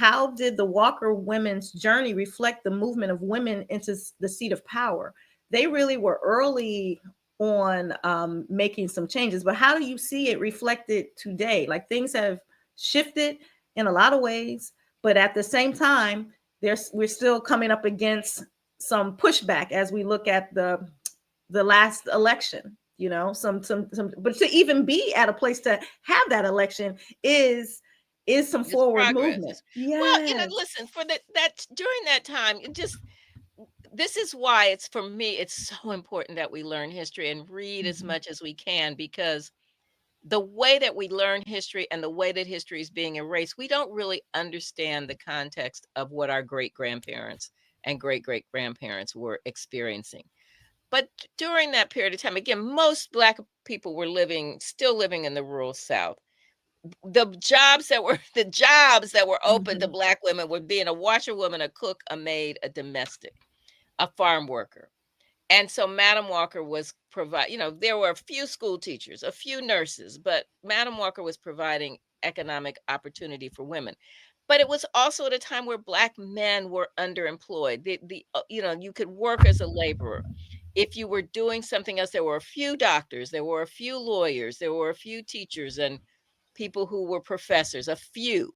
how did the Walker women's journey reflect the movement of women into the seat of power? They really were early on making some changes, but how do you see it reflected today? Like things have shifted in a lot of ways, but at the same time, we're still coming up against some pushback as we look at the last election. You know, some, but to even be at a place to have that election is some It's forward progress. movement. It's, well, Yes. listen, for that during that time, it just this is why it's for me, it's so important that we learn history and read as Mhm. much as we can because the way that we learn history and the way that history is being erased, we don't really understand the context of what our great grandparents and great great grandparents were experiencing. But during that period of time, again, most Black people were still living in the rural South. The jobs that were open to Mhm. Black women were being a washerwoman, a cook, a maid, a domestic, a farm worker. And so Madam Walker was there were a few school teachers, a few nurses, but Madam Walker was providing economic opportunity for women. But it was also at a time where Black men were underemployed. You could work as a laborer. If you were doing something else, there were a few doctors, there were a few lawyers, there were a few teachers and people who were professors, a few.